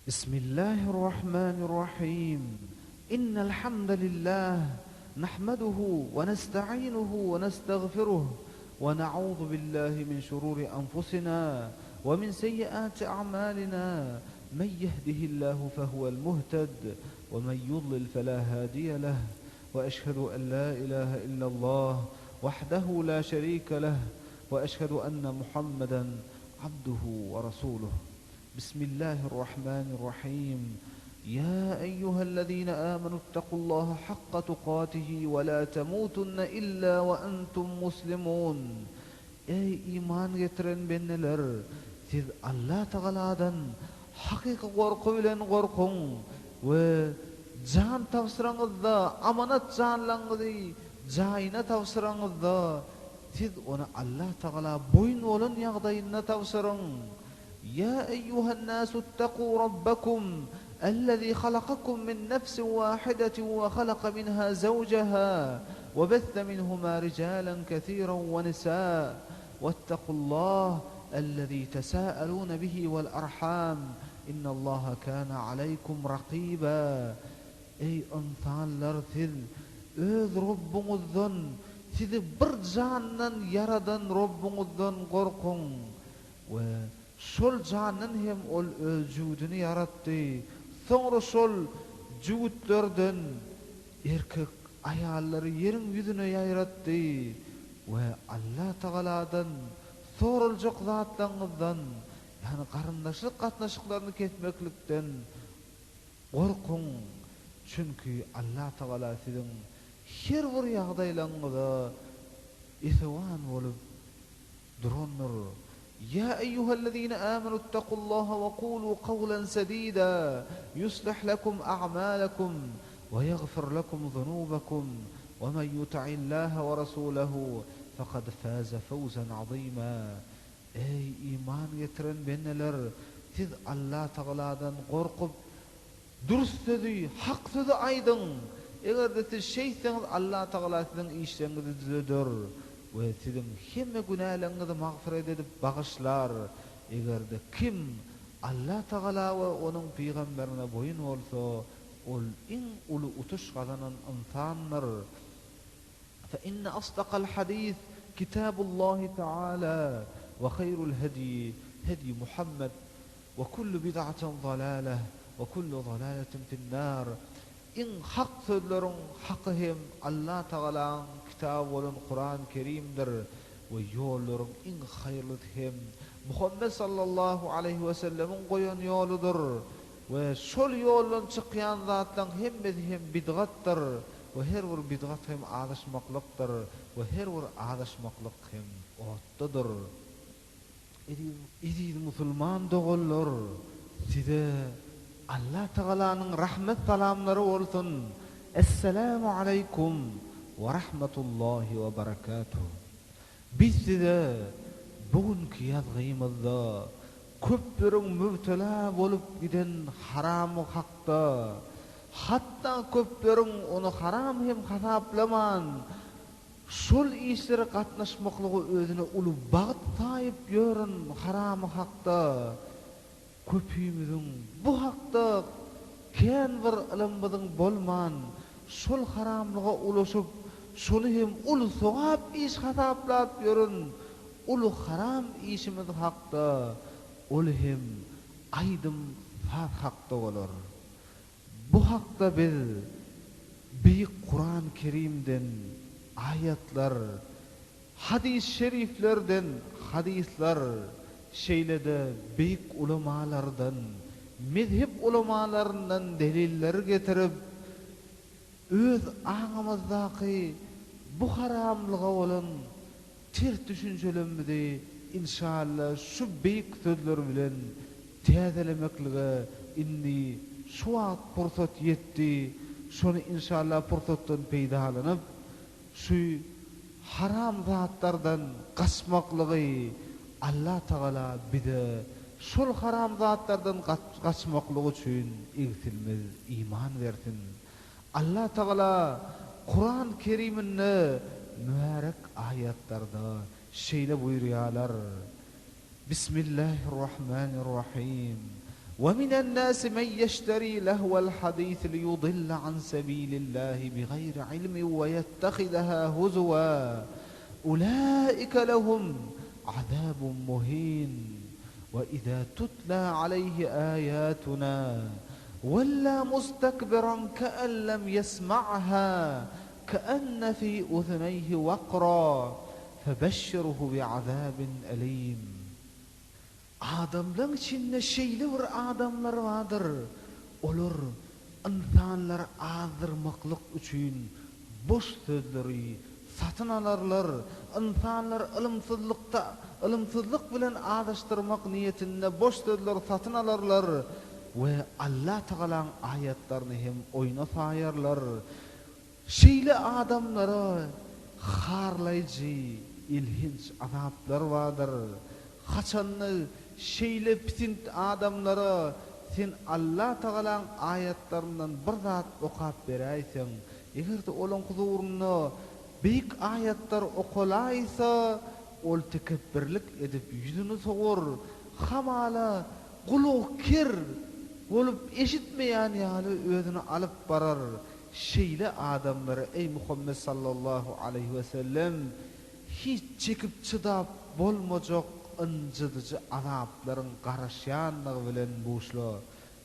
بسم الله الرحمن الرحيم. إن الحمد لله نحمده ونستعينه ونستغفره ونعوذ بالله من شرور أنفسنا ومن سيئات أعمالنا. من يهده الله فهو المهتد ومن يضلل فلا هادي له، وأشهد أن لا إله إلا الله وحده لا شريك له، وأشهد أن محمدا عبده ورسوله. بسم الله الرحمن الرحيم. يا أيها الذين آمنوا اتقوا الله حق تقاته ولا تموتن إلا وأنتم مسلمون. Ey iman getiren benneler, siz Allah Taala'dan hakiki korku bilen korkun ve can tavsıranızda, amanat canlanızı jayına tavsıranızda siz onu Allah Taala boyun olun yağdayına tavsırın. يا أيها الناس اتقوا ربكم الذي خلقكم من نفس واحدة وخلق منها زوجها وبث منهما رجالا كثيرا ونساء واتقوا الله الذي تساءلون به والأرحام إن الله كان عليكم رقيبا. Ey insanlar, siz öz Rabbinizden, sizi bir candan yaradan Rabbinizden korkun ve şol canın hem ol özüdünü yarattı. Sonra şol cüvütlerden erkek ayalları yerin yüzüne yayrattı. Ve Allah Taala'dan sorulacak zatlarınızdan, yani karındaşlık katnaşıklarını kesmeklikten korkun. Çünkü Allah Taala sizin her bir ýagdaýlaryňyza ihwan bolup duranlar. يا أيها الذين آمنوا اتقوا الله وقولوا قولا سديدا يصلح لكم أعمالكم ويغفر لكم ذنوبكم ومن يطع الله ورسوله فقد فاز فوزا عظيما. Ey iman getiren benneler, siz Allah Taala'dan korkup dürüst sözi, hak sözi aydın. Eger de siz şeyseniz Allah Taala sizin işlerinizi düzeldir ve sizin hemme günahlarınızı mağfiret edip bağışlar. Eger de kim Allah Taala ve onun peygamberine boyun olsa, ol en ulu utuş kazanan insanlar. Fe inne asdaqal hadis kitabullahi Taala ve hayrul hedi hedi Muhammed ve kullu bid'atin zalalah ve kullu zalalatin fi'n-nar. En hak sözlerin hakkı hem Allah Taala'nın kitabı olan Kur'an-ı Kerim'dir ve yolların en hayırlısı hem Muhammed sallallahu aleyhi ve sellemin koyan yoludur ve şol yoldan çıkan zatdan hem bid'attır ve her bir bid'at hem adaşmaklıktır ve her bir adaşmaklık hem ottadır. İdi Müslüman doğullar, size Allah Taala'nın rahmet salamları olsun. Esselamu aleykum ve rahmetullahi ve berekatuhu. Biz size bugünkü yazgymyzda köplerin mübtela bolup giden haramı hakda, hatta köplerin onu haram hem hasaplaman, şol işlere katnaşmaklygy özüne ulu bagyt taýyp ýören haramı hakda köpüýümizin bu hakda kän bir ilmimiziň bolman, şol haramlyga ulaşyp şonu hem ulu sowap iş hasaplap ýören ulu haram işimiz hakda ol hem aýdym hakda bolar. Bu hakda biz Büyük Kur'an-ı Kerim'den ayetler, hadis şeriflerden hadisler, şeylede büyük ulemalardan, mezhep ulemalarından deliller getirip öz aňymyzdaky bu haramlyga bolan ters düşünjelerimizi inşallah şu büyük sözler bilen täzelemeklige indi şu wagt pursat ýetdi. Şonu inşallah pursatdan peýdalanyp şu haram zatlardan gaçmaklygy Allah Taala bize şol haram zatlardan gaçmaklygy üçin egsilmez iman bersin. Allah Taala Kur'an-ı Kerim'inde mübarek ayetlarda şeýle buyurýarlar. Bismillahirrahmanirrahim. ومن الناس من يشتري لهو الحديث ليضل عن سبيل الله بغير علم ويتخذها هزوا أولئك لهم عذاب مهين وإذا تتلى عليه آياتنا ولى مستكبرا كأن لم يسمعها كأن في أذنيه وقرا فبشره بعذاب أليم. Adamların içinde şeyli bir adamlar vardır. Olur insanlar azdırmaklık üçün boş sözleri satın alırlar. İnsanlar ılımsızlık bilen adaştırmak niyetinde boş sözler satın alırlar. Ve Allah Teala'nın ayetlerini hem oyuna sayarlar. Şeyli adamlara harlayıcı, ilginç azaplar vardır. Haçanlı şeyle pitint adamlara sen Allah Teala'nın ayetlerinden bir zat okap beraysan, eğer de olan huzuruna büyük ayetler okulaysa, ol tekebbürlük edip yüzünü soğur, hamala kulukir olup eşitmeyen yani özünü alıp barar. Şeyle adamlara ey Muhammed sallallahu aleyhi ve sellem hiç çekip çıdap bolmacak ıncıdıcı azapların qarşıyanlığı bilen boşla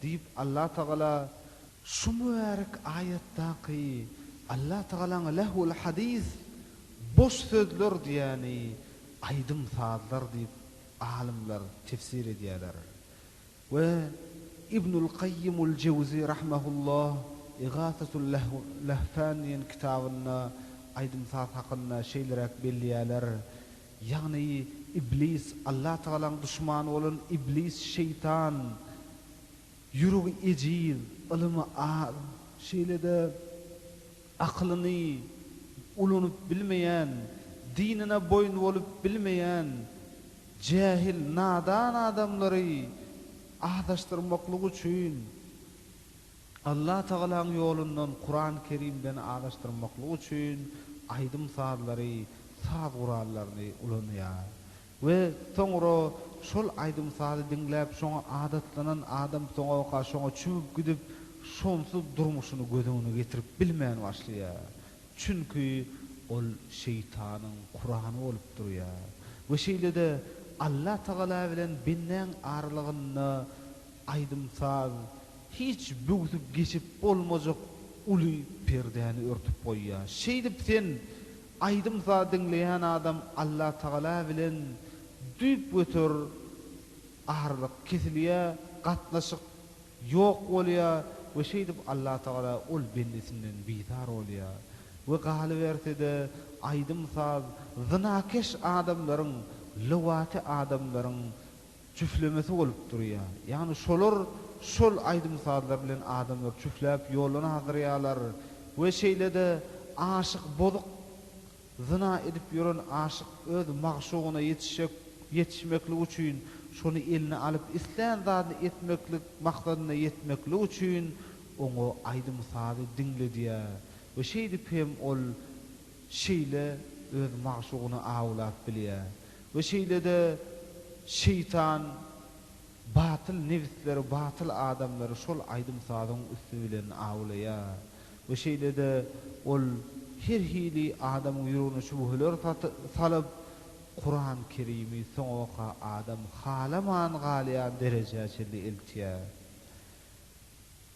deyip Allah Teala şu mübarek ayettaki Allah Teala'nın lehul hadis boş sözler diyani aydın saatlar deyip alimler tefsir ediyorlar. Ve İbnül Qayyimul Cevzi rahmehullah İgâthetul Lehfaniyen kitabına aydın saat hakkında şeyler belliyorlar. Yani iblis Allah Teala'nın düşmanı olan iblis şeytan yürü ecil ilmi şeyle de aklını ulunup bilmeyen dinine boyun olup bilmeyen cahil nadan adamları adaştırmaklık için Allah Teala'nın yolundan Kur'an-ı Kerim'den adaştırmaklık için aydın saatları saat kurallarını ulanıyor. Ve sonra şol aydın saati dinlep şoňa adatlanan adam soňa şoňa çümüp gidip şonsuz durmuşunu gözüne getirip bilmeýän başlaýar. Çünkü ol şeytanın Kur'anı olup durýar. Ve şeýle de Allah Teala bilen binnen arlygyny aydın saat hiç bügütüp geçip bolmajak uly perdeni örtüp goýýar. Şeýdip sen aydın saat dinleýän adam Allah Teala bilen düp götür ağırlık kesilýär, gatnaşyk ýok bolýar we şeýdip Allah Teala ol bendisinden bizar bolýar. We galybertede aydym saz zynakeş adamlaryň, lewati adamlaryň çüflemesi bolup durýar. Ýani şol aydym sazlar bilen adamlar çüfläp ýoluna hazırýarlar. We şeýle de aşyk bolup zyna edip ýören aşyk öz magşugyna yetişmeklik üçin şonu eline alıp islen zadyny etmeklik maksadyna yetmeklik üçin oňa aydym sazy dinlediýär. We şeýdip hem ol şeýle öz magşugyny awlap bilýär. We şeýle de şeytan batyl nefsleri, batyl adamlary şol aydym sazyň üstü bilen awlaýar. We şeýle de ol her hili adamyň ýüregine şubuhlar salyp Kur'an-ı Kerim'i soňa adam halaman galyan derejäçili eltýär.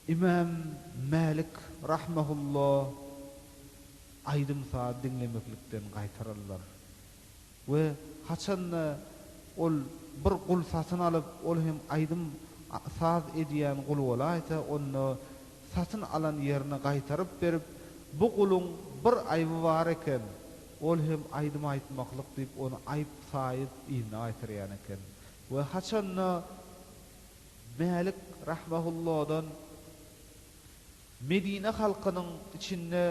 İmam Malik rahmehullah aydym saat dinlemeklikden gaýtararlar. We haçanna ol bir gul satyn alyp ol hem aydym saat edýän gul bolaýsa onu satyn alan ýerine gaýtaryp berip bu gulun bir aýby bar eken ol hem aydym aýtmaklyk diýip onu aýp saýyp ýyna aýtyrýan eken. We haçanna Malik rahmehullahdan Medine halkynyň içinde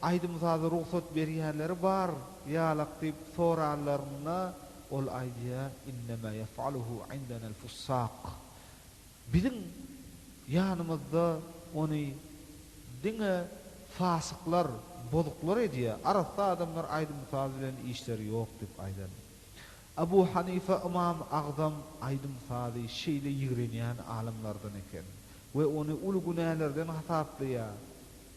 aydym sazy ruhsat berýänleri bar ýalak diýip sorarlaryna ol aýdýar innema yef'aluhu indana al-fussaq. Bizim ýanymyzda ony diňe fasıklar, bozuklar edýär. Arasda adamlar aydym sazy bilen işleri ýok diýip aýdan. Abu Hanife İmam Agdam aydym sady şeýle ýigrenýän alimlerden eken we onu ulu günälerden hasaplaýar.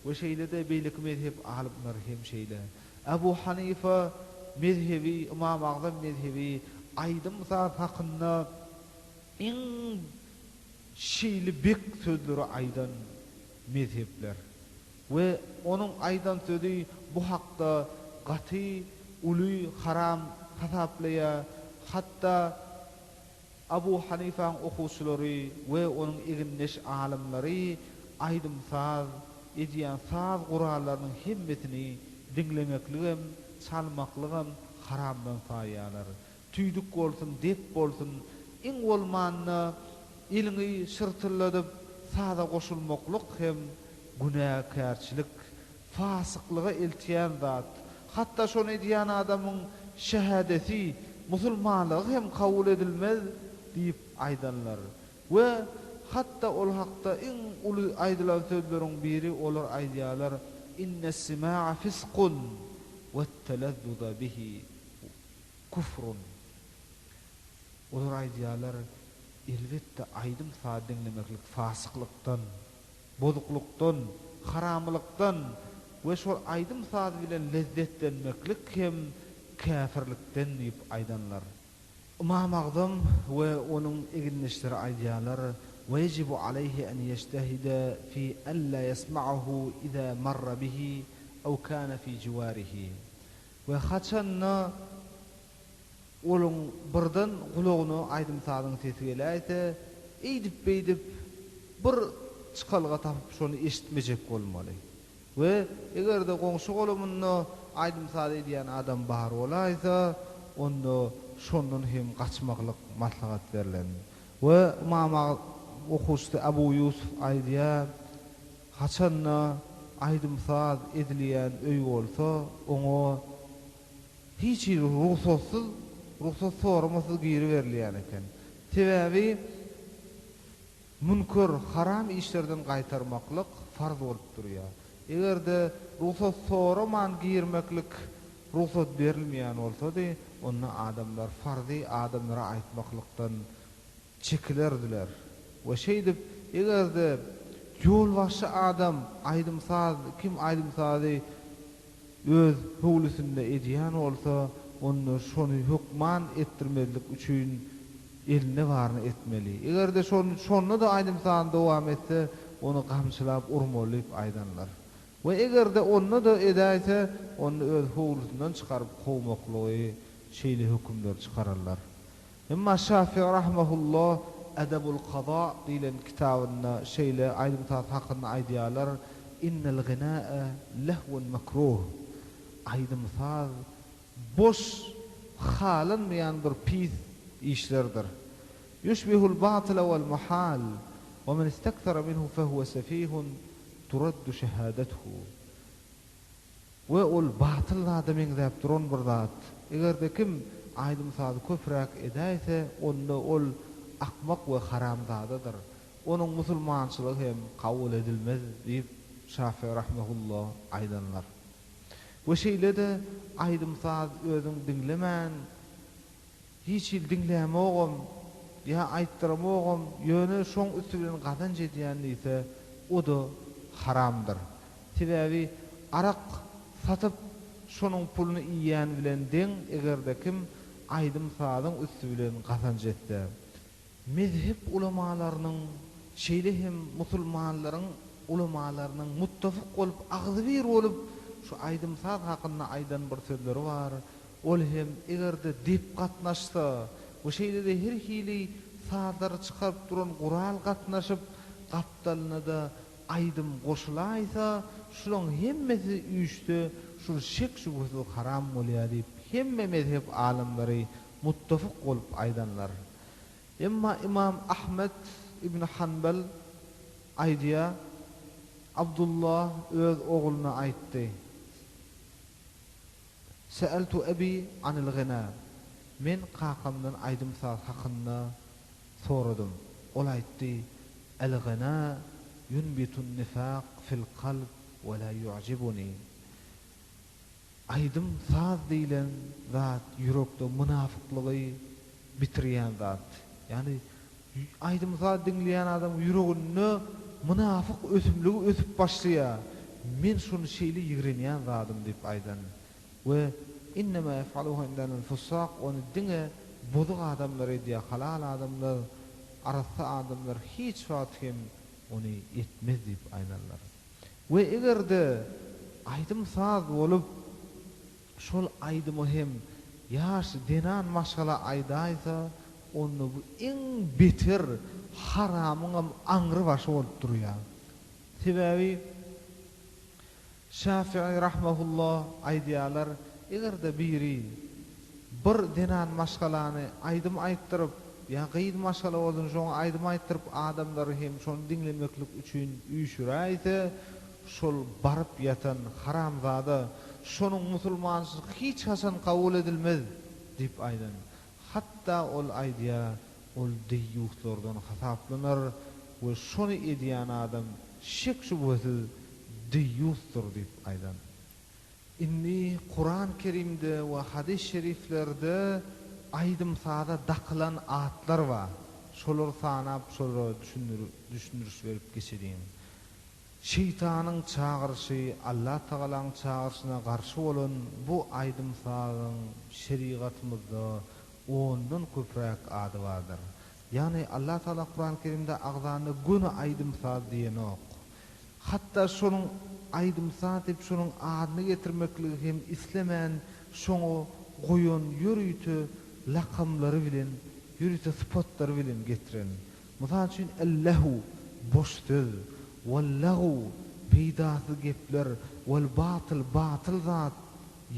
Ve şeýle de beýlik mezhep alimler hem şeýle. Abu Hanife mezhebi, İmam Agdam mezhebi aydym zat hakynda iň şeýle bek sözleri aýdan mezhepler. Ve onun aýdan sözi bu hakda gaty, uly, haram hasaplaýar. Hatta Abu Hanifa'ň okuwçylary we onuň eginleş alimleri aýdym saz edýän saz guralarynyň hemmetini dinlemekligem, çalmaklygam haramdan saýýarlar. Tüýdük bolsun, dep bolsun, iň bolmanyny ilňi şyrtyladyp saza goşulmaklyk hem günäkärçilik, fasyklyga eltýän zat. Hatta şonu edýän adamyň şehadeti musulmanlygy hem kabul edilmez diýip aýdanlar. We hatta ol hakda iň uly aýdylan sözleriň biri olar aýdýarlar: "İnnes-sima'a fisqun we-t-telazzuza bihi kufrun." Olar aýdýarlar: "Elbetde aýdym saat dinlemeklik fasyklykdan, bozuklukdan, haramlykdan we şol aýdym saat bilen lezzetlenmeklik hem käfirlikden" diýip aýdanlar. İmam Agdam we onuň eginleşleri aýdýarlar: "Wajibu alayhi an yejtahida fi an la yasma'ahu idha marra bihi aw kana fi jiwarihi." We haçanna onuň birden gulagyny aýdym sadyň sesi gelýärse, eýdip beýdip bir çykalga tapyp şonu eşitmejek bolmaly. We egerde goňşy golumyny aýdym sady edýän adam bar bolaysa, onda şondan hem gaçmaklyk maslahat berilen. We imam okuwçy Abu Yusuf aýdýar: "Haçanna aýdym sad edilýän öý bolsa, oňa hiç ruhsat soramasyz giri berilýän eken. Sebäbi münker, haram işlerden gaýtarmaklyk farz bolup durýar. Egerde ruhsat soraman girmeklik ruhsat berilmeýän bolsady, onda adamlar farzy adamlara aýtmaklykdan çekilerdiler. We şeýdip egerde ýol başy adam aýdym saz, kim aýdym sazy öz howlusynda edýän bolsa, onu şonu hukman ettirmelik üçin eline barny etmeli. Egerde şonu da aýdym sazy dowam etse, onu gamçylap urmaly diýip aýdanlar. We egerde onu da edäýse, onu öz howlusundan çykaryp gowmakly şeýle hükümler çykararlar. Emma Şafii rahmehullah Edebul Qada diýilen kitabynda şeýle aýdym sazy hakynda aýdýarlar: "Innel gina'a lahwun makruh." Aýdym saz boş halanmayan bir pis işlerdir. Yushbihul batila wal muhal ve men istakthara minhu fehuve sefihun turaddu şehadatuhu. Ve ol batyl adamyň däp duran bir zat. Egerde kim aýdym sazy köpräk edäýse, onda ol akmak we haramzadadyr. Onuň musulmançylygy hem kabul edilmez diýip Şafii rahmehullah aýdanlar. Bu şeýle de aýdym saz özüň dinlemän, hiç dinlämegem, ya aýtdyrmagam, ýöne şoň üstünden gazanç edýän ise o da haramdyr. Sebäbi arak satyp şonuň puluny iýýän bilen deň egerde kim aýdym sazyň üstünden gazanç etse. Mezhep ulamalarynyň şeýle hem musulmanlaryň ulamalarynyň muttafaq bolup agzybir bolup şu aýdym saz hakynda aýdan bir sözleri bar. Ol hem egerde dip gatnaşsa, bu şeýle de her hili sazlar çykaryp duran gural gatnaşyp gapdalyna da aýdym goşulaysa, şularyň hemmesi üýçde şu şek şubhasy haram bolýar diýip hemme mezhep alimleri muttafaq bolup aýdanlar. Emma İmam Ahmed ibn Hanbal aýdýar: Abdullah öz oğluna aýtdy: "Sa'altu abi anil ghina." Men qakamdan aýdym saz hakynda soradym. Ol aýtdy: "El-ghina yunbitun nifaq fil qalb we la yu'jibuni." Aydym saz diýilen zat ýürekde münafyklygy bitirýän zat. Yani aydym saz dinleýän adam ýüreginde münafyk ösümligi ösüp başlaýar. Men şunu şeýle ýigrenýän zatym diýip aýdan. We innema yef'aluhu indal fusaq onu dinge bozuk adamlar diýe halal adamlar arasy adamlar hiç wagt hem onu etmez diýip aýdanlar. We egerde aydym saz bolup şol aydymy hem ýaş denan maşgala aýdaýsa onu bu en beter haramyň aňry başı bolup durýar. Sebebi Şafii rahmehullah aýdýarlar, egerde biri bir denan maşgalany aydym aýtdyryp, ýa gyd maşgala bolan şoň aydym aýtdyryp adamlary hem şonu dinlemeklik üçin üýşüräýse, şol baryp ýatan haram zada şonuň musulmançylyk hiç hasan kabul edilmez diýip aýdan. Hatta ol aýdýar, ol diýýüklerden hasaplanar we şonu edýän adam şek şubhasy diýýükdir diýip aýdan. Inni Kur'an-ı Kerimde we hadis şeriflerde aydym sada dakılan atlar var. Şolar sanap, şolar düşündürüş berip geçirýän. Şeytanyň çağırşy, Allah Taala'nın çağırşyna garşy bolan bu aydym sadyň şeriatymyzda ondan köpräk ady bardyr. Yani Allah Taala Kur'an-ı Kerimde agzany güni aydym sad diýen ok. Hatta şonuň aydym sad diýip şonuň adyny getirmekligi hem islemen şoňa goýan ýürüýti lakamlary bilen, ýürüýti sıfatlary bilen getiren. Mysal üçin Allahu boş söz, wallahu beýdasy gepler, wal batyl zat,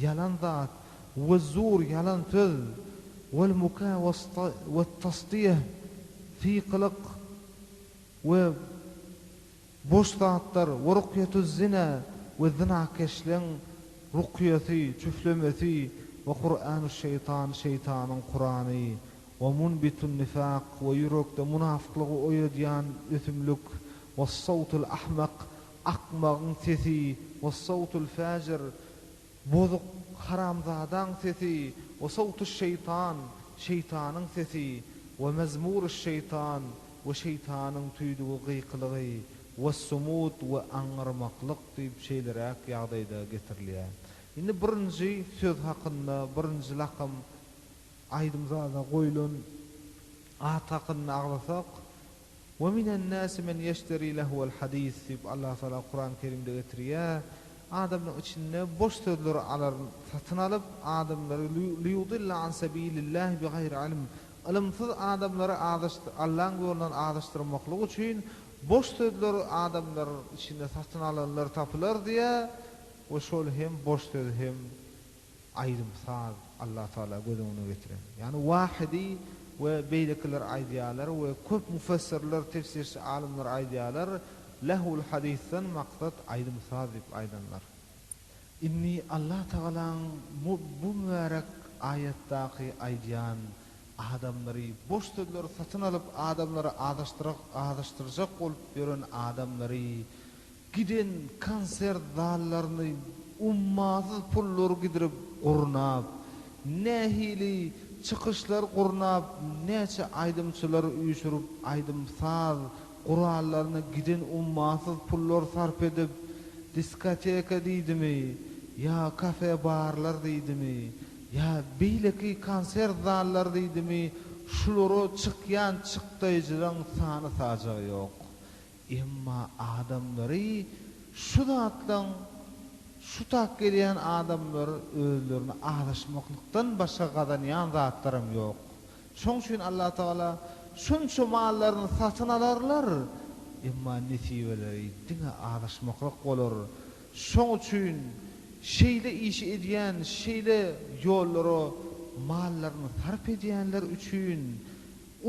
yalan zat, we zur yalan söz, wal muka we tasdiyah fi qılıq we boş zatlar, we ruqyatuz zina we zina keşlen ruqyasy, çüflemesi ve Kur'an-ı şeytanın Kur'an'ı ve munbitun nifaq ve yürekde münafıklığı oyadyan ütümlük ve savtul ahmak akmağın sesi ve savtul fajr bozuk haramzadan sesi ve savtul şeytanın sesi ve mezmur şeytan ve şeytanın tüydüğü gıykılığı ve sumut ve anırmaklık deyip şeyler ýagdaýda getirilýär. Indi birinji söz hakynda, birinji lakam aydym zada goýulan at hakynda aglasak, "Ve minen nasi men yeşteri lehu'l hadis" diýip Allah Taala Kur'an-ı Kerimde getirýär. Adamlaryň içinde boş sözleri alar, satyn alyp adamlary liyudilla an sabilillah bighayri ilm. Ilmsiz adamlary Allah'ın ýolundan adaşdyrmaklyk üçin boş sözleri adamlar içinde satyn alanlar tapylar diye o şol hem boş söz hem aydym saz Allah Taala gözüne getiren. Yani wahidi we beýlekiler aýdýarlar we köp mufassirler, tefsirçi alimler aýdýarlar, lehul hadisden maksat aydym saz diýip aýdanlar. Inni Allah Taala'nın bu mübarek ayetdagi aýdýan adamlary boş sözler satyn alyp adamlary adaşdyrjak bolup beren adamlary giden kanser dallaryny ummazy pullar gidirip gurnap, nähili çykyşlar gurnap, näçe aydymçylar üýşürip aydym saz gurallaryny giden ummazy pullar sarp edip diskoteka diýdimi, ya kafe barlar diýdimi, ya beýleki kanser dallar diýdimi, şulary çykýan çykdaýjylaryň sany sajagy ýok. Emma adamlary şu zatdan şu tak gelýän adamlar özlerini adaşmaklykdan başga gadanýan zatlarym ýok. Şoň üçin Allah Taala şunça mallaryny satyn alarlar, emma nesibeleri diňe adaşmaklyk bolar. Şoň üçin şeýle iş edýän, şeýle ýollary mallaryny sarp edýänler üçin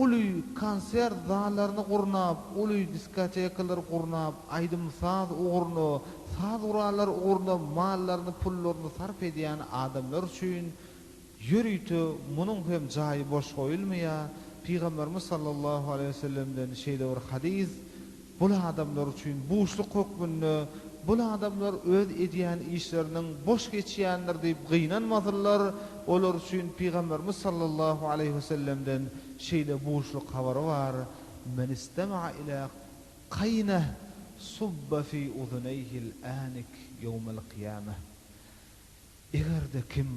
uly kanser zallaryny gurnap, uly diskotekalar gurnap, aydym saz ugurny, saz urallar ugurny mallaryny, pullaryny sarp edýän adamlar üçin ýürüýti munyň hem jaýy boş goýulmaýar. Peygamberimiz sallallahu aleyhi ve sellem'den şeýle bir hadis bul adamlar üçin boşluk hukmünde bul adamlar öz edýän işleriniň boş geçýändir diýip gynanmadylar. Olar üçin Peýgamberimiz sallallahu aleyhi ve sellemden şeýle boşluk habary bar. Men istema'a ila qayna subba fi udhunayhi'l anik yawmal qiyamah. Egerde kim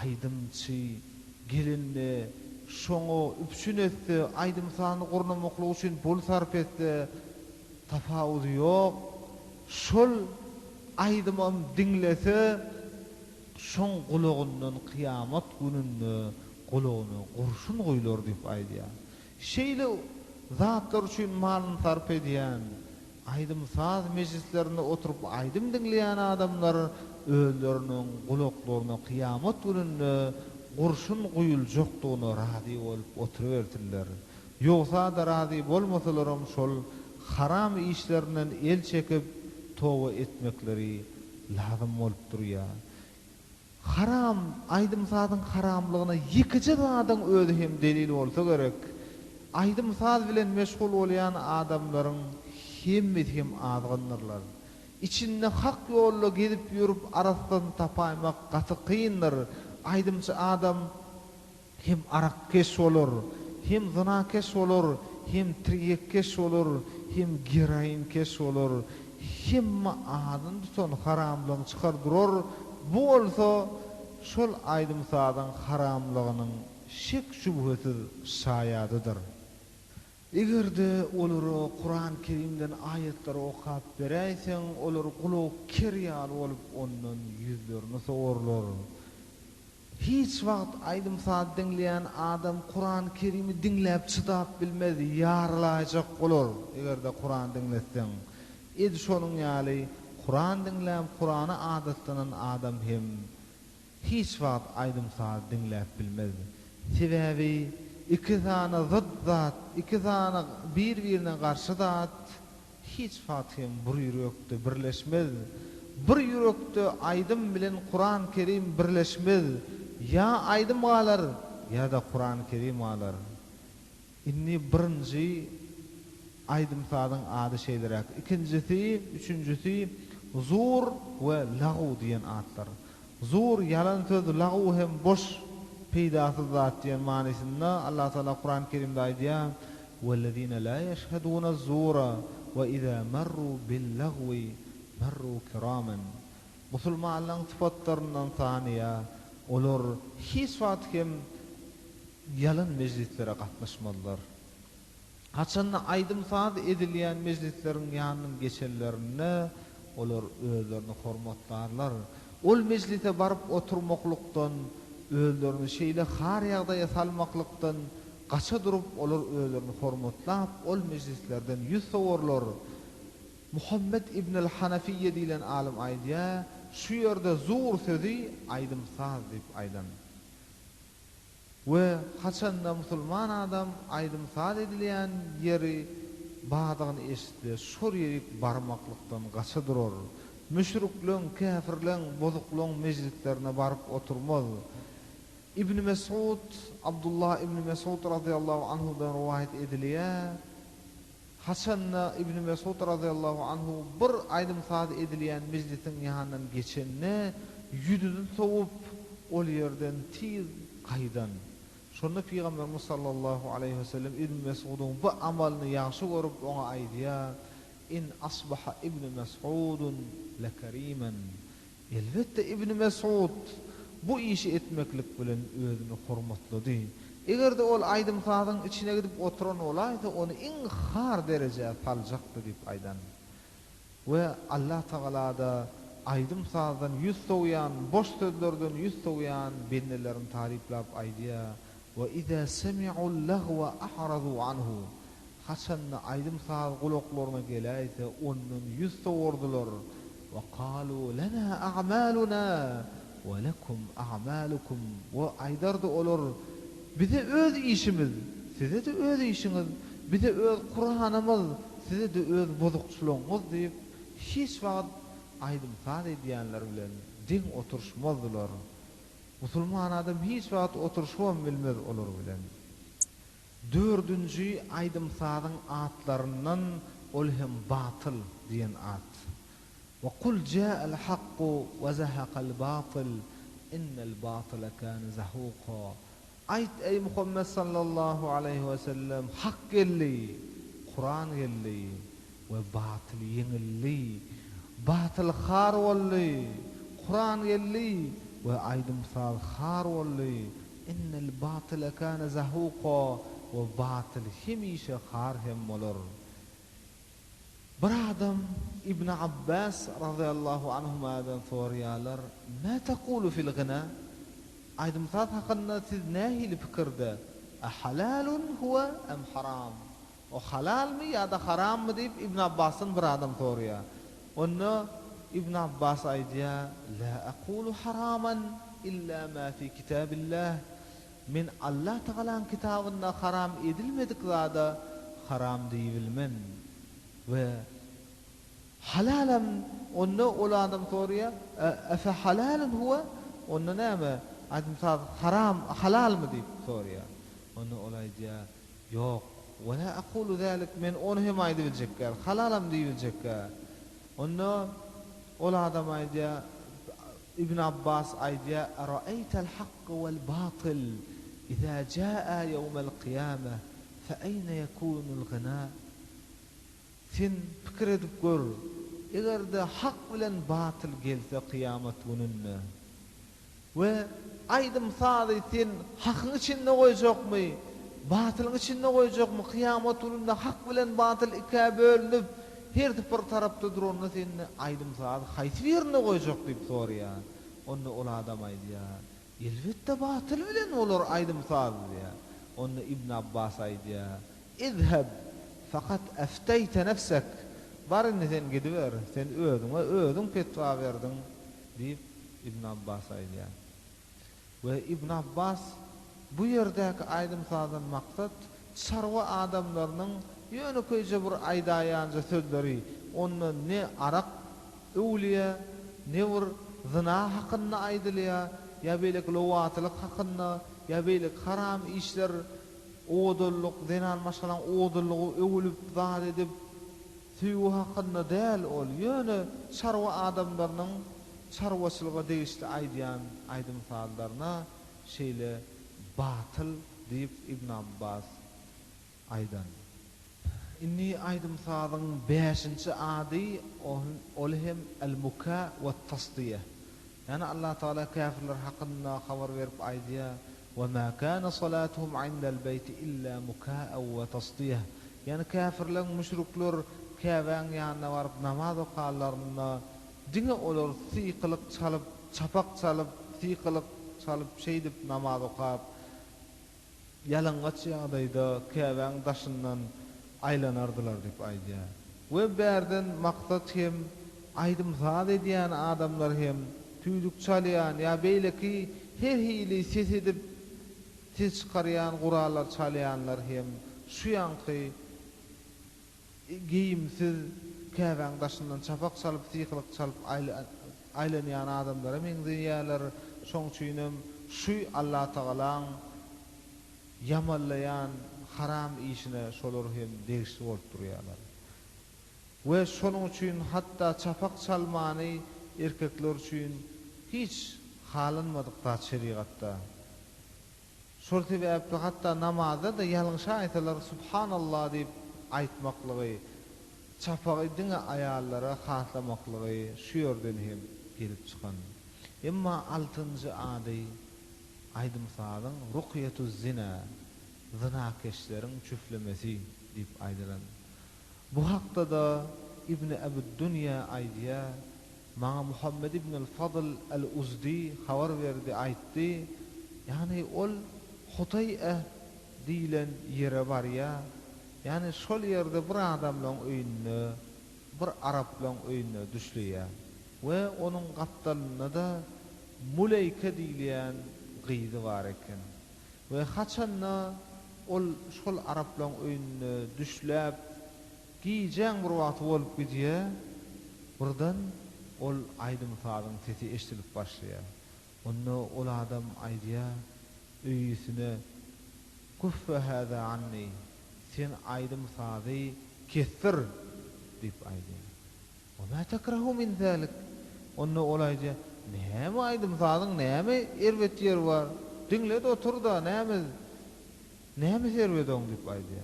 aydymçy gelinde şoňa üpsün etdi, aydymsany gurnamaklyk üçin pul sarp etdi, tafawudy ýok. Şol aydymam dinlese, şoň gulagundan kıyamat gününde gulagyny gurşun goýlar diýip aýdýar. Şeýle zatlar üçin malyny sarp edýän, aydymsaz mejlislerinde oturup aydym dinleýän adamlar özleriniň gulaklaryna kıyamat gününde gurşun goýuljokdygyna rady bolup oturuverdiler. Ýogsa da rady bolmasalaram şol haram işlerinden el çekip towa etmekleri lazım bolup durýar. Haram, aydymsazyň haramlygyna ýekiji adam özi hem delil bolsa gerek. Aydymsaz bilen meşgul bolýan adamlaryň hemmeti azgynlarlar. İçinde hak ýolda gidip ýürüp arasdan tapaýmak gaty kyndyr. Aydymçy adam hem arakkeş bolar, hem zinakeş bolar, hem triyekkeş bolar, hem geroinkeş bolar. Hemme adyny tutan haramlygyny çykardyrar. Bu bolsa şol aydymsazyň haramlygynyň şek şübhesiz şaýadydyr. Egerde olary Kur'an-ı Kerimden ayetler okap beräýseň, olar gulak kerýär bolup ondan ýüzlerini sowurlar. Hiç wagt aydymsaz dinleýän adam Kur'an-ı Kerim'i dinläp çydap bilmedi, ýarylajak bolar. Egerde Kur'an dinleseň, edi şonuň ýaly Kur'an dinläp Kur'any adatlanan adam hem hiç wagt aydymsaz dinläp bilmedi. Sebäbi iki tane zıt, iki tane birbirine karşı zat hiç fatihim bir yürekte birleşmez. Bir yürekte aydym bilen Kur'an-ı Kerim birleşmez. Ya aydym galar ya da Kur'an-ı Kerim galar. Inni birinci aydymsazyň ady şeýleräk. İkincisi, üçüncüsi zur we lagu diýen atlar. Zur yalan söz, lagu hem boş peýdasy zat diýen manysynda Allah Taala Kur'an-ı Kerimde aýdýar: "Wellezine la yeşheduna az-zura ve iza marru bil-lagwi marru kiraman." Musulmanlaryň syfatlarynyň tanyya olar hiç wagt hem yalan mejlislere gatnaşmadylar. Haçanda aydymsaz edilýän mejlisleriň ýanynyň geçenlerine olar özlerini hormatlarlar. Ol mejlise baryp oturmaklykdan özlerini şeýle har ýagdaýa salmaklykdan gaça durup olar özlerini hormatlap ol mejlislerden ýüz sowurlar. Muhammed ibn al-Hanafiyye diýilen alim aýdýar, şu ýerde zur sözi aydymsaz diýip aýdan. We haçanda musulman adam aydymsaz edilýän ýeri badygyny eşitdi, şol ýeri barmaklykdan gaça durar. Müşrikleň, käfirleň, bozukleň mejlislerine baryp oturmaz. İbn Mes'ud, Abdullah ibn Mes'ud radıyallahu anhudan rivayet edilýär. Hasanna ibn Mes'ud radıyallahu anhu bir aydymsaz edilýän mejlisiň ýanyndan geçenne ýüdüni sowup ol ýerden tiz gaýdan. Şonda Peýgamberimiz sallallahu aleyhi ve sellem ibn Mes'ud'un bu amalyny ýaşy görüp oňa aýdýar: "In asbaha ibn Mes'udun lekariman." Elbetde ibn Mes'ud bu işi etmeklik bilen özüni hormatlady. Egerde ol aydymsazyň içine gidip oturan olaydy, onu iň har derejä saljakdy diýip aýdan. We Allah Taala da aydymsazdan ýüz sowýan, boş sözlerden ýüz sowýan bendelerini taryplap aýdýar: "Ve iza sami'ul lagwa ahradu anhu." Haçanda aydymsaz gulaklaryna geläýse, ondan ýüz sowurdylar. "Ve qalu lana a'maluna ve lekum a'malukum." Ve aýdardy olar: "Bize öz işimiz, size de öz işiniz, bize öz Kur'anymyz, size de öz bozukçylygyňyz" diýip hiç wagt aydymsaz edýänler bilen diň oturşmazdylar. Musulman adam hiç wagt oturşmam bilmez olar bilen. Dördüncü aydymsazyň atlaryndan ol hem batıl diyen at. Ve kul ja'al haqqu ve zahaqal batil innel batila kana zahuqa. Ayt ey Muhammed sallallahu aleyhi ve sellem, hak gelli, Kur'an gelli ve batıl yengilli. Batıl khar bolli, Kur'an gelli ve aydım sal khar bolli. İnnel batila kana zahuqa ve batıl hemişe khar hem bolar. Bir adam İbn Abbas radıyallahu anhuma'dan soruyorlar, "Ma taqulu fil gina?" Aydım sal hakkında siz nähili pikirde? Halalun huwa am haram? O halal mı ya da haram mı deyip İbn Abbas'ın bir adam soruyor. Onu İbn Abbas aydiya, "La aqulu haraman illa ma fi kitabillah." Min Allah Teala'nın kitabında haram edilmedik zada haram diýilmen. Ve halalam onu ol adam soruyor, "Afa halalun huwa?" Onu näme? Adam saz haram halal mı diýip soruyor. Onu olaydiya, "Yok, ve la aqulu zalik." Men onu hem aýdyjekler, halalam diýiljekler. Onu ol adam aýdýa, İbn Abbas aýdýa, "Ra'aytal haqq wal batil iza jaa yawmal qiyamah fa ayna yakunul ghina?" Sen pikir edip gör, egerde hak bilen batıl gelse kıyamet gününde ve aydym sady sen hakyň içinde goýjakmy, batylyň içinde goýjakmy, kıyamet gününde hak bilen batıl iki bölünip her bir tarapda duranda sen aydym sady haýsy ýerine goýjak diýip soraýar. Onu ol adam aýdýar, "Elbetde batyl bilen bolar aydym sady" diýär. Onu İbn Abbas aýdýar, "İzhab fakat aftayta nafsak." Barynny sen gidiber, sen özüň petwa berdiň diýip İbn Abbas aýdýar. Ve İbn Abbas bu ýerdäki aýdym sadan maksat sarwa adamlarynyň ýöne köýje bir aýdaýanjy sözleri, onu ne arak öwliýe, ne bir zina hakynda aýdylýar, ya beýlek lowatlyk hakynda, ya beýlek haram işler, odulluk, zenan maşalan odullugy öwlüp zat edip süýü hakynda däl ol, ýöne sarwa adamlarynyň sarwaçylyga degişli aýdýan aýdym saatlaryna şeýle batyl diýip İbn Abbas aýdan. Inni aýdym saatyň 5-nji ady ol hem el-muka we tasdiye. Yani Allah Teala kafirler hakynda habar berip aýdýar, "Ve ma kana salatuhum 'indal beyti illa mukaa'a we tasdiye." Yani kafirler, müşrikler Käbäň ýanyna baryp namaz okarlarynda diňe olar sykylyk çalyp, çapak çalyp, sykylyk çalyp şeýdip namaz okap, ýalňaç ýagdaýda Käbäň daşyndan aýlanardylar diýip aýdýar. We berden maksat hem aýdym zat edýän adamlar hem tüýdük çalýan ýa beýleki her hili ses edip ses çykarýan guralar çalýanlar hem şu ýanky giyimsiz Käbäň daşyndan çapak çalyp, sykylyk çalyp aýlanýan adamlara meňzeýärler. Şoň üçin şu Allah Taalaň ýamallaýan haram işine şolar hem degişli bolup durýarlar. We şonuň üçin hatda çapak çalmany erkekler üçin hiç halynmadyk da şeriatda. Şol sebäpli hatda namazda da ýalňyş aýtalar subhanallah diýip aýtmaklygy, çapagy diňe aýallara haslamaklygy şu ýerden hem gelip çykan. Emma 6-njy ady aýdym salyň ruqyatuz zina, zina keşleriň çüflemesi diýip aýdylan. Bu hakda da İbn Abd Dunya aýdýar, "Maňa Muhammed ibn al-Fadl al-Uzdi habar berdi, aýtdy, yani ol Hutay'a diýilen ýere barýar. Yani şol ýerde bir adamlaň öýüne, bir Araplaň öýüne düşlýär. We onuň gapdalyna da Muleyke diýilen gyzy bar eken. We haçanna ol şol Araplaň öýüne düşläp giýjäň bir wagt bolup gidýär. Burdan ol aýdym sadyň sesi eşdilip başlaýar. Onu ol adam aýdýar öýüsine, "Kuffa hada anni." Sen aýdym sady kestir, dip aýdy. "Wa ma takrahu min zalik?" Onda olayja, "Näme aýdym sadyň, näme erwet yer bar? Diňle de otur da näme serwedon?" dip aýdy.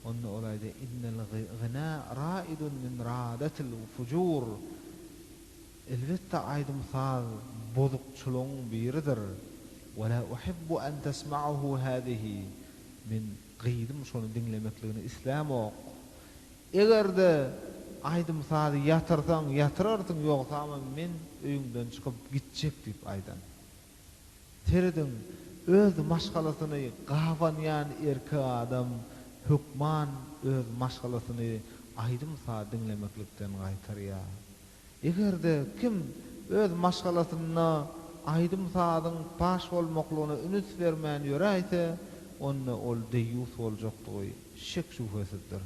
Onda olayja, "Innal ghina ra'idun min ra'datil fujur." Elbette aýdym sad bozukçuluň biridir. "Wa la uhibbu an tasma'ahu hadihi." Min gıýdym şonu diňlemekligini islam ok. Egerde aýdym sady ýatyrsaň ýatyrarsyň, ýogsa men öýüňden çykyp gitjek dip aýdan. Teredin öz maşgalasyny gawanýan erki adam hukman öz maşgalasyny aýdym sady diňlemeklikden gaýtarýar. Egerde kim öz maşgalasyna aýdym sadyň paş bolmaklygyna ünüt bermän ýöräýse, onda ol deýus boljakdygy şek şüphesizdir.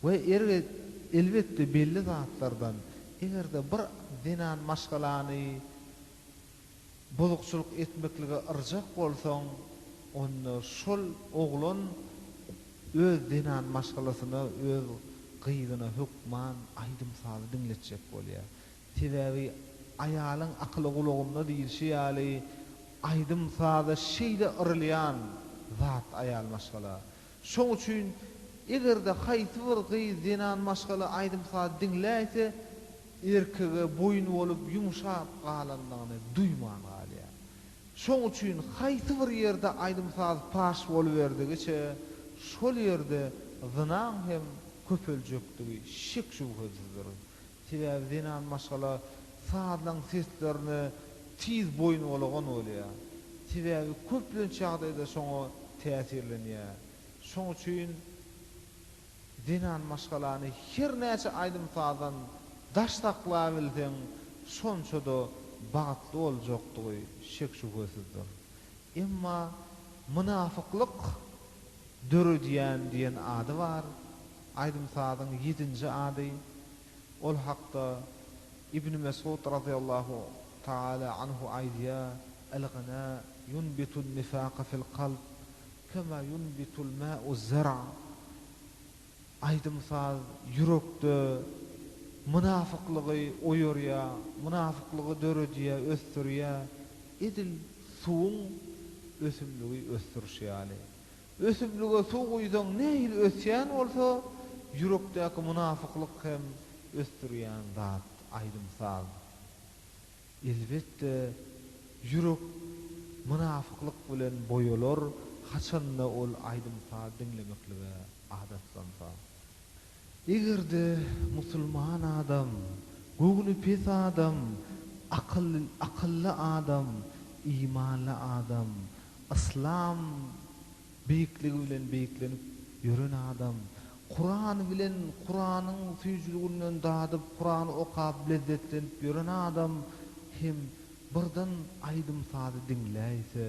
Ve elbette belli zatlardan egerde bir dinan maşgalany bozukçuluk etmeklige yrjak bolsaň, onda şol oglun öz dinan maşgalasyna öz gıydyna hukman aýdym sady diňletjek bolýar. Sebäbi aýalyň akly gulagynda diýilşi ýaly aýdym sady şeýle yrlýan zat aýal maşgala. Şoň üçin egerde haýsy bir gyzynan maşgala aýdym sady diňläýse, erkege boyun bolup yumşap galandygyny duýman galýar. Şoň üçin haýsy bir ýerde aýdym sady paş boluberdigiçe, şol ýerde zynan hem köpeljekdigi şek şüphesizdir. Sebäbi dinan maşgala sadyň seslerini tiz boyun bolagan bolýar. Sebäbi köplen çagdaýda şoňa täsirlenýär. Şoň üçin dinan maşgalany her näçe aýdym sadan daş taklabildiň, şonça da bagatly boljakdygy şek şüphesizdir. Emma münafıklyk dörü diýen ady bar. Aýdym sadyň 7-nji ady. Ol hakda İbn Mesud radıyallahu taala anhu aýdýar: "El-gina yunbitu an-nifaqa fil qalb kema yunbitu al-ma'u az-zar'a." Aýdym sad ýürekde münafıklygy oýurýar, münafıklygy dörediýär, ösdürýär. Edil suwuň ösümligi ösdürşýäli. Ösümlige suw goýsaň näil ösýän bolsa, ýürekdäki münafıklyk hem ösdürýän zat aýdym sad. Elbette ýürek münafıklyk bilen boýular, haçanda ol aýdym sad diňlemeklige adatlansa. Egerde musulman adam, göwni pes adam, akıllı adam, imanlı adam, İslam beýikligi bilen beýiklenip ýören adam, Kur'an bilen Kur'anyň süýjülüginden dadyp Kur'any okap lezzetlenip ýören adam hem birden aýdym sady diňläýse,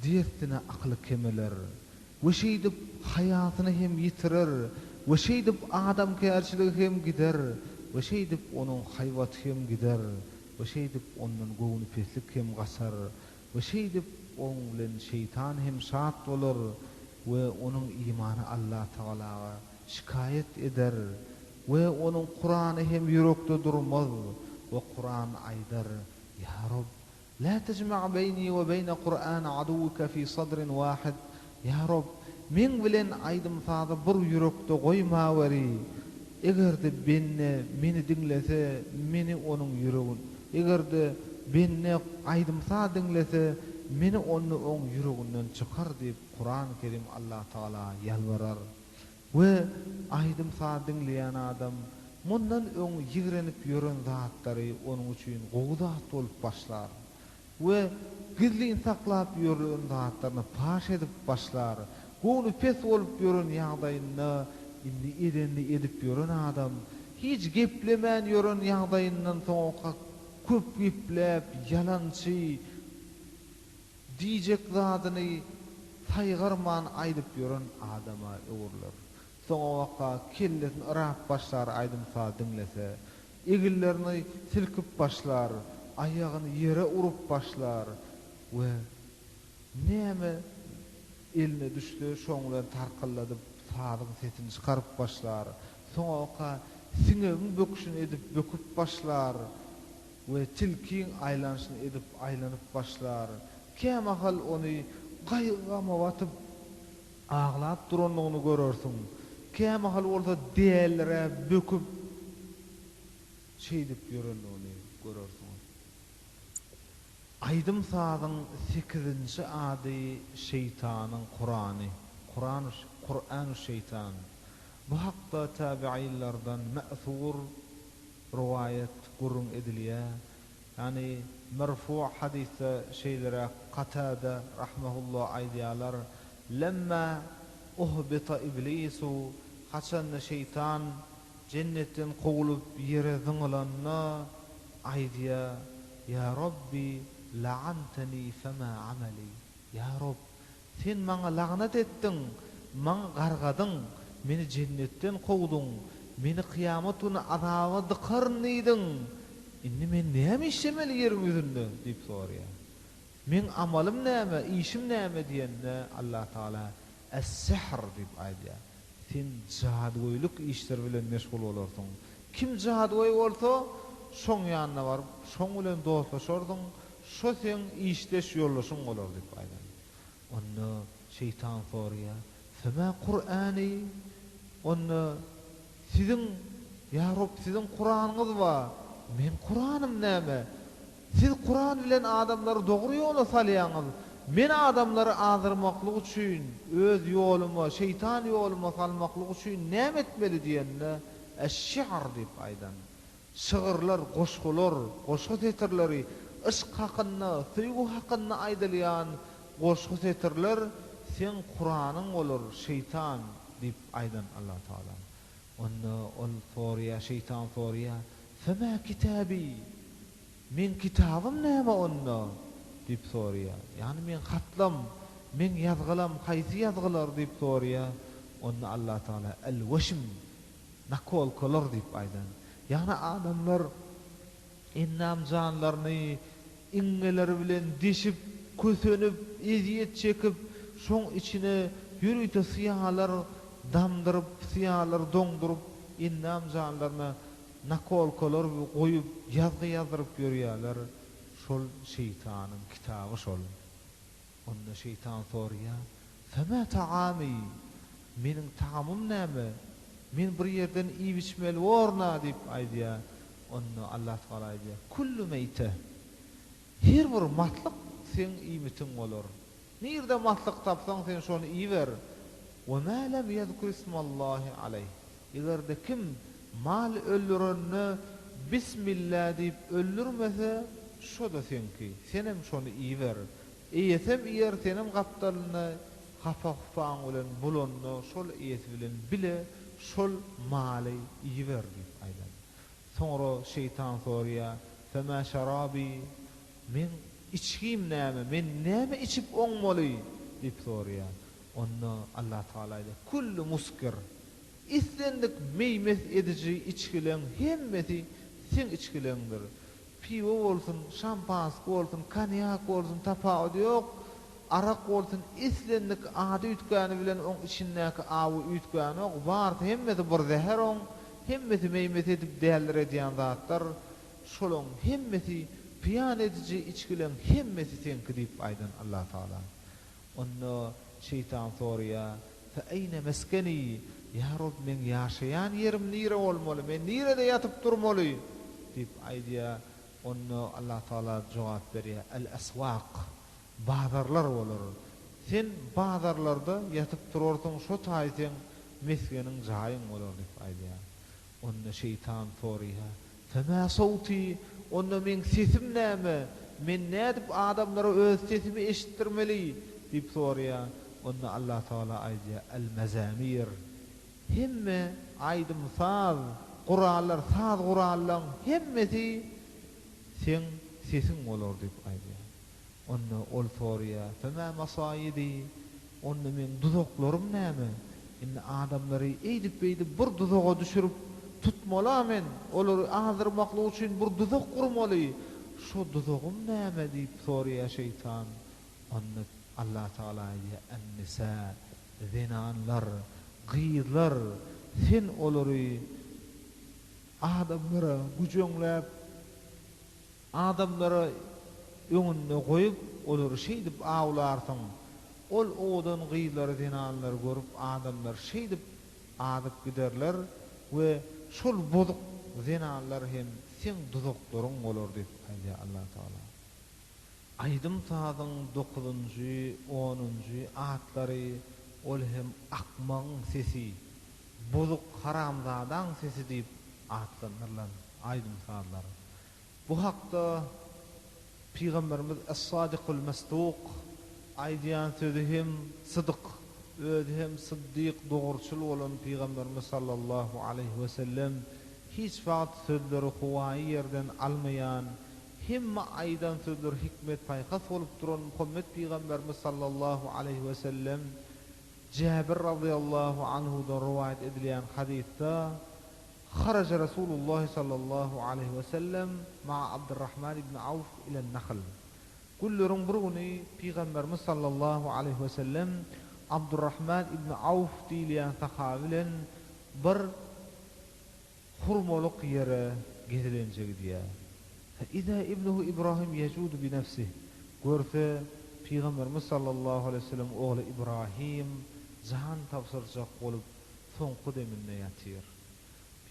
diýetine akly kemeler, we şeýdip hayatyny hem ýitirir, we şeýdip adam kärçiligi hem gider, we şeýdip onuň haýwaty hem gider, we şeýdip ondan göwni peslik hem gasar, we şeýdip oň bilen şeytan hem şat bolar we onuň imany Allah Taala şikayet eder we onuň Kur'any hem ýürekde durmaz we Kur'an aýdar: "Ya Rabb, la tajma' beyni we beyne Kur'an aduwka fi sadrin wahid." Ya Rabb, men bilen aýdym sady bir ýürekde goýma beri. Egerde meni diňlese, meni onuň ýüregin. Egerde benne aýdym sady diňlese, meni onuň ýüreginden çykar diýip Kur'an-ı Kerim Allah Taala ýalbarar. We aýdym sady diňleýän adam mundan öň ýigrenip ýören zatlary onuň üçin gowdat bolup başlar. We gizlin saklap ýören zatlaryny paş edip başlar. Göwni pes bolup ýören ýagdaýynda indi edip ýören adam hiç geplemän ýören ýagdaýyndan soňka köp geplep ýalançy diýjek zadyny taýgarman aýdyp ýören adama öwürler. Soňa waka kellesini ırap başlar aýdym sady diňlese, egillerini silkip başlar, aýagyny ýere urup başlar we näme eline düşdi şoňla tarkalladyp sadyň sesini çykaryp başlar. soňa siňegiň böküşini edip böküp başlar we tilkiň aýlanyşyny edip aýlanyp başlar. Kämahal ony gaýgama watyp ağlap duranlygyny görersiň. Kämahal bolsa diýerlere böküp şeýdip ýörenligini görersiň. Aýdym sadyň 8-nji ady şeytanyň Qur'any. Qur'an şeytan. Bu hakda tabi'inlerden ma'thur rivayet gurrun edilýär. Yani merfu hadise şeylere Qatada rahmehullah aýdýarlar. Lemma uhbita iblisu haçan şeytan cennetten kovulup yere dıngılanna aýdýar: "Ya Rabbi la'antani fema amali." Ya Rabb, sen maňa laňat etdiň, maňa gargadyň, meni cennetten kovduň, meni kıyamatuna azaba dıkarnydyň. Indi men näme işlemeli ýerim ýüzünde diýip soraýar. Men amalym näme, işim näme diýende Allah Taala es-sihr diýip aýdýar. Sen jadygoýluk işler bilen meşgul bolarsyň. Kim jadygoý bolsa, şoň ýanyna baryp, şoň bilen dostlaşardyň, şo sen işleş ýollaşyň bolar diýip aýdýar. Onda şeytan soraýar: "Fema Qur'ani?" Onda sizin ya Rabb, sizin Kur'an'ınız var. Men Kur'an'ım näme? Siz Kur'an bilen adamları dogry ýola salýaňyz. Men adamları azdyrmaklyk üçin, öz ýoluma, şeytan ýoluma salmaklyk üçin näme etmeli diýende eş-şi'r diýip aýdan. Şygyrlar, goşgular, goşgu tetirleri, ışk hakynda, süýgü hakynda aýdylýan goşgu tetirler sen Kur'anyň bolar, şeytan diýip aýdan Allah Taala. Onda ol soraýar, şeytan soraýar: "Fema kitabi?" Men kitabym näme onda? diýip soraýar. Yani men hatlam, men ýazgylam, haýsy ýazgylar diýip soraýar. Onda Allah Taala el-washm, nakol kolor diýip aýdan. Yani adamlar innam janlaryny iňgeleri bilen dişip, kösönüp, eziyet çekip, şoň içine ýürüýte syýalar damdyryp, syýalar doňdurup, innam janlaryna nakol kolor goýup, ýazgy ýazdyryp ýörýärler. Şol şeytanyň kitaby şol. Onda şeytan soraýar: "Fema ta'ami?" Meniň taamym näme? Men bir ýerden iýip içmeli worna diýip aýdýar. Onda Allah Taala aýdýar: "Kullu meyte." Her bir matlyk sen iýmitiň bolar. Nirde matlyk tapsaň sen şonu iýber. "Wa ma lam yadhkur ismallahi alayh." Egerde kim mal öldürenni bismillah diýip öldürmese, şo da senki. Senem şonu iýber. Eýesem iýer senem gapdalyny hafa-hufaň bilen bulanny şol eýesi bilen bile şol maly iýber diýip aýdan. Soňra şeytan soraýar: "Fema şarabi?" Men içkim näme? Men näme içip oňmaly diýip soraýar. Onda Allah Taala aýdýar: "Kullu muskir." İslendik meýmes edici içkilen hemmeti sen içkilendir. Piwo bolsun, şampansk bolsun, konyak bolsun, tapaut ýok. Arak bolsun, islendik ady ütgäni bilen oň içindäki awy ütgäni ok. Bar hemmeti bir zäher oň, hemmeti meýmes edip däller edýän zatlar. Şolaň hemmeti piyan edici içkilen hemmeti senki diýip aýdan Allah Taala. Onda şeytan soraýar: "Fa aýna maskani?" Ya Rabb, men ýaşaýan ýerim nire bolmaly? Men nirede ýatyp durmaly? diýip aýdýar. Onda Allah Taala jogap berýär: "El-aswaq." Bazarlar bolar. Sen bazarlarda ýatyp durarsyň, şo taýsyň meskeniň jaýyň bolar diýip aýdýar. Onda şeytan soraýar: "Fema sawti?" Onda men sesim näme? Men nädip adamlara öz sesimi eşitdirmeli diýip soraýar. Onda Allah Taala aýdýar: "El-mazamir." Hemme aýdym saz, Qur'anlar, saz Qur'anlaryň hemmesi sen sesin bolar diýip aýdýar. Onda ol soraýar: "Fema masayidi?" Onda men duzoklarym näme? Indi adamlary eýdip-eýdip bir duzoga düşürüp tutmaly men. Olary azdyrmaklyk üçin bir duzok gurmaly. Şo duzogum näme diýip soraýar şeytan. Onda Allah Taala aýdýar: "En-nisa." Zinanlar, gyýlar, sen olary adamlara güjöňläp adamlara öňüne goýup olary şeýdip awlarsyň. Ol odan gyýlary denanlar görüp adamlar şeýdip adyp giderler we şol bozuk zenanlar hem sen duzaklaryň bolar diýip aýdy Allah Taala. Aýdym sadyň 9-njy, 10-njy atlary ol hem akmaň sesi, bozuk haramzadaň sesi diýip atlanyrlar. Aýdym sadlar. Bu hakda Peygamberimiz Es-Sadiqul Masduq aýdýan sözi hem sıdyk, özü hem siddiq dogurçul bolan Peygamberimiz sallallahu aleyhi we sellem hiç wagt sözleri huwaý ýerden almaýan, hemme aýdan sözler hikmet paýhas bolup duran Muhammed Peygamberimiz sallallahu aleyhi we sellem Jabir radıyallahu anhudan rivayet edilen hadisde خرج رسول الله صلى الله عليه وسلم مع عبد الرحمن بن عوف إلى النخل. Kullaryn bir güni Peygamberimiz sallallahu aleyhi ve sellem Abdurrahman ibn Auf diýilen sahabi bilen bir hurmalyk ýere gidilenje gidýär. Iza ibnuhu İbrahim yejudu bi nafsihi. Görse Peygamberimiz sallallahu aleyhi ve sellem oğlu İbrahim can tapsyrjak bolup soňky deminde ýatyr.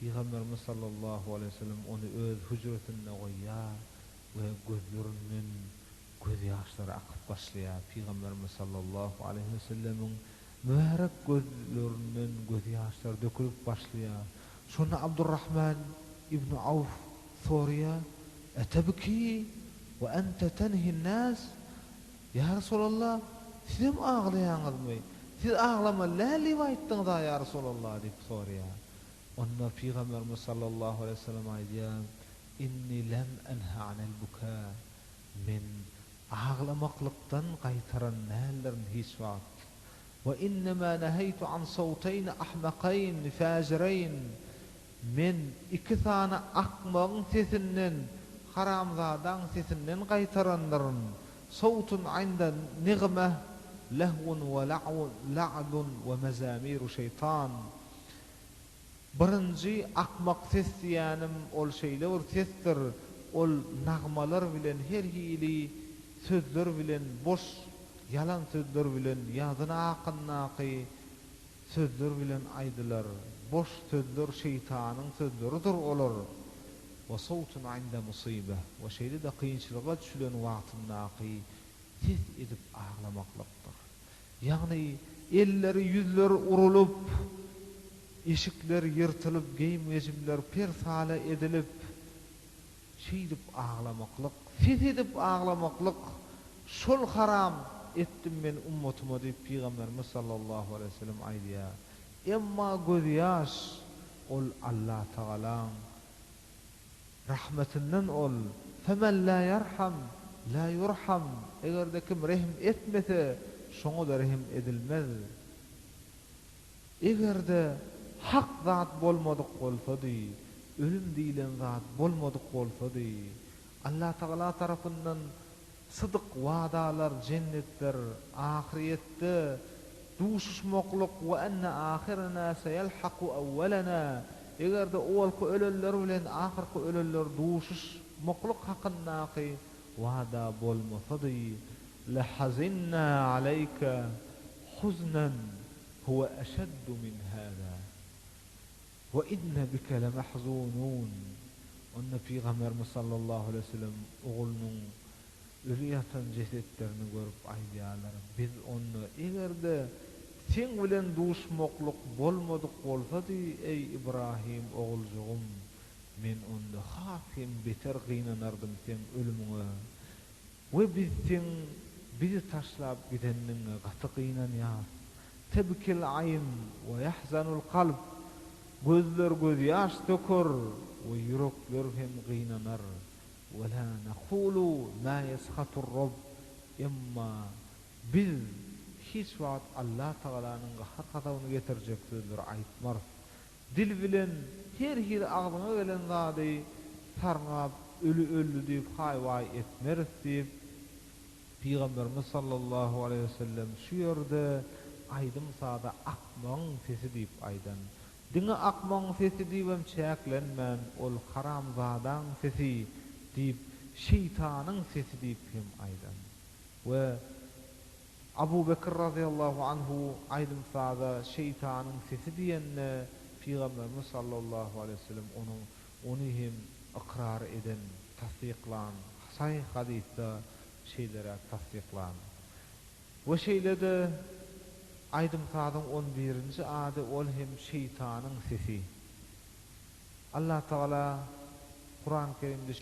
Peygamberimiz sallallahu aleyhi ve sellem onu öz hücretine goýýar we gözlerinden göz ýaşlary akyp başlaýar. Peygamberimiz sallallahu aleyhi ve sellemin mübarek gözlerinden göz ýaşlary dökülüp başlaýar. Şonu Abdurrahman ibn Auf soraýar: "Atabki ve ente tenhi an-nas?" Ya Resulallah, siz ağlaýaňyzmy? Siz ağlama läli waýtdyňyz ya Resulallah diýip soraýar. Onda Peygamberimiz sallallahu aleyhi ve sellem aýdýar: "Inni lam anha anil buka." Men ağlamaklıktan qaytaran nälerin hiç wagt. Ve innema nahaytu an sawtayn ahmaqayn fajirayn. Men iki tane akmaň sesinden, haramzadaň sesinden qaytaranlarym. Sawtun 'inda nighma lahwun ve la'dun ve mazamiru şeytan. Birinji akmak ses diýänim ol şeýler sesdir. Ol nagmalar bilen her hili sözler bilen boş yalan sözler bilen ýazyna akynnaky sözler bilen aýdylar. Boş sözler şeytanyň sözleridir olar. Wa sawtun 'inda musiba wa şeýle de kynçylyga düşülen wagtyndaky ses edip ağlamaklykdyr. Ýagny elleri yüzleri urulup eşikler yırtılıp geýim ejimler persala edilip şeýdip ağlamaklyk, ses edip ağlamaklyk şol haram etdim men ummatyma diýip Peygamberimiz sallallahu aleyhi ve sellem aýdýar. Emma göz ýaş ol Allah Taalaň rahmetinden ol. Femen la yarham la yurham. Egerde kim rehm etmese şoňa da rehm edilmez. Egerde hak zat bolmadyk bolsady, ölüm diýilen zat bolmadyk bolsady, Allah Taala tarapyndan sıdyk wadalar, jennetler, ahiretde duşuşmakluk we enne ahirena sayalhaqu awwalana. Egerde owalky ölenler bilen ahirki ölenler duşuşmakluk hakyndaky wada bolmasady, la hazinna alayka huznan huwa ashaddu min hada. Ve inne bike lemahzunun. Onna Peygamberimiz sallallahu aleyhi ve sellem oğlunun ölüyatan cesetlerini görüp aýdýarlar: "Biz onu egerde sen bilen duşmakluk bolmadyk bolsady ey İbrahim oğulcuğum, men onda hafim beter gynanardym sen ölümüňe. We biz sen bizi taşlap gidenniňe gaty gynanýar. Tebkil ayn we yahzanul qalb." Gözler göz ýaş döker we yürekler hem gıynanar. Ve la naqulu ma yashatur Rabb. Emma biz hiç wagt Allah Taalanyň hakatawyny getirjek sözler aýtmar. Dil bilen her hili aglyna gelen zady tarňap ölü diýip haýway etmer diýip Peygamberimiz sallallahu aleyhi ve sellem şu ýerde aýdym sada akmaň sesi diýip aýdan. Diňe akmaň sesi diýmem çäklenmän, ol haram zadan sesi diýip şeytanyň sesi diýip hem aýdan. We Abu Bekir radıyallahu anhu aýdym sada şeytanyň sesi diýenne Peygamberimiz sallallahu aleyhi ve sellem onu hem ikrar eden, tasdiklan, sahih hadisde şeylere tasdiklan. We şeýlede aýdym sadyň 11-nji ady ol hem şeytanyň sesi. Allah Taala Kur'an-ı Kerimde